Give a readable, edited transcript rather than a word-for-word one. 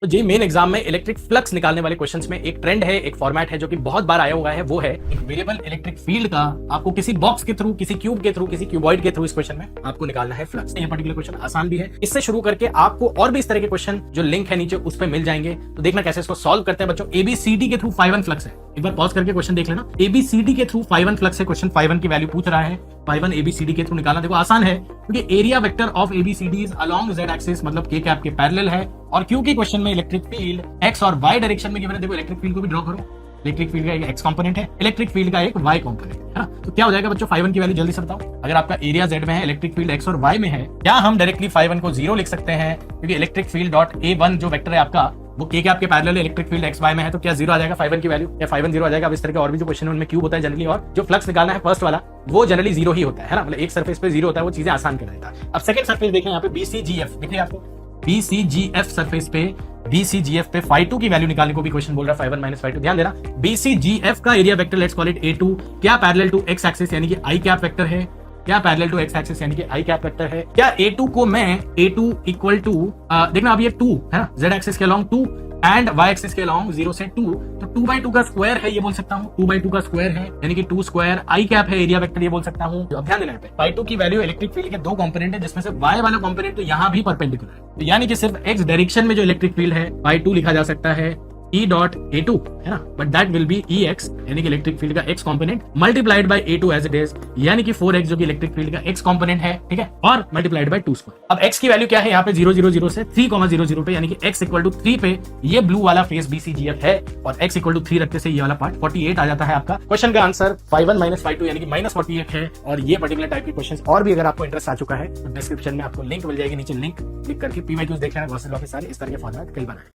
तो जी main exam में electric flux निकालने वाले क्वेश्चंस में एक ट्रेंड है, एक फॉर्मेट है जो कि बहुत बार आया हुआ है, वो है एक वेरिएबल इलेक्ट्रिक फील्ड का आपको किसी बॉक्स के थ्रू, किसी क्यूब के थ्रू, किसी क्यूबॉइड के थ्रू इस क्वेश्चन में आपको निकालना है फ्लक्स। ये पर्टिकुलर क्वेश्चन आसान भी है। इससे शुरू करके आपको और भी इस तरह के क्वेश्चन जो लिंक है नीचे उस पर मिल जाएंगे। तो देखना कैसे इसको सॉल्व करते हैं बच्चों। एबीसीडी के थ्रू φ1 फ्लक्स है, एक बार पॉज करके क्वेश्चन देख लेना। एबीसीडी के थ्रू φ1 फ्लक्स है, क्वेश्चन φ1 की वैल्यू पूछ रहा है। φ1 एबीसीडी के थ्रू निकालना देखो आसान है, क्योंकि area vector of ABCD is along z axis, मतलब के कैप के पैरेलल है। और क्योंकि क्वेश्चन में इलेक्ट्रिक फील्ड x और y डायरेक्शन में गिवन है, देखो इलेक्ट्रिक फील्ड को भी ड्रॉ करो। इलेक्ट्रिक फील्ड का एक x कंपोनेंट है, इलेक्ट्रिक फील्ड का एक y कंपोनेंट है ना। तो क्या हो जाएगा बच्चों, φ1 की वैल्यू जल्दी से बताओ। अगर आपका एरिया z में है, इलेक्ट्रिक फील्ड x और y में है, क्या हम डायरेक्टली φ1 को 0 लिख सकते हैं? क्योंकि इलेक्ट्रिक फील्ड डॉट a1 जो वेक्टर है आपका, वो के कैप के parallel electric field X Y में है, तो क्या 0 आ जाएगा φ1 की वैल्यू, या φ1 0 आ जाएगा। अब इस तरह के और भी जो क्वेश्चन है उनमें क्यूब होता है जनरली, और जो फ्लक्स निकालना है फर्स्ट वाला वो जनरली 0 ही होता है ना, मतलब एक सरफेस पे 0 होता है, वो चीजें आसान कर देता है। अब सेकंड सरफेस देखें यहाँ पे BCGF, दिख रही है आपको BCGF सरफेस पे, BCGF पे φ2 की वैल्यू निकालने को भी क्वेश्चन बोल रहा है, φ1 माइनस φ2। ध्यान देना, BCGF का area vector let's call it A2, क्या पैरेलल टू x एक्सिस यानी कि i कैप वेक्टर है, क्या पैरेलल टू x एक्सिस यानी कि i कैप वेक्टर है। क्या A2 को मैं A2 इक्वल टू देखना अब ये 2 है ना, z एक्सिस के अलोंग 2 एंड y एक्सिस के अलोंग 0 से 2, तो 2/2 का स्क्वायर है ये बोल सकता हूँ, 2/2 का स्क्वायर है यानी कि 2 स्क्वायर, i कैप है एरिया वेक्टर ये बोल सकता हूँ। अब ध्यान देना है, φ2 की वैल्यू इलेक्ट्रिक फील्ड के दो कंपोनेंट है, जिसमें से y वाला कंपोनेंट तो यहाँ भी परपेंडिकुलर है, तो यानी कि सिर्फ x डायरेक्शन में जो इलेक्ट्रिक फील्ड है φ2 लिखा जा सकता है E डॉट A2 है ना, but that will be EX यानी कि इलेक्ट्रिक फील्ड का x component multiplied by A2 as it is, यानी कि 4x जो कि इलेक्ट्रिक फील्ड का x कंपोनेंट है, ठीक है, और मल्टीप्लाइड बाय 2 स्क्वायर। अब x की वैल्यू क्या है यहाँ पे 0 0 0 से 3,0,0 पे, यानी कि x इक्वल टू 3 पे ये ब्लू वाला फेस BCGF है, और x इक्वल टू 3 रखते से ये वाला पार्ट 48 आ जाता है आपका। क्वेश्चन का आंसर φ1 माइनस φ2 यानी कि -48 है। और ये पर्टिकुलर टाइप के क्वेश्चन और भी अगर आपको इंटरेस्ट आ चुका है तो डिस्क्रिप्शन में आपको लिंक मिल जाएगी, नीचे लिंक क्लिक करके PYQs देख लेना, बहुत से लोग सारे इस तरह के फॉर्मेट कई बनाए।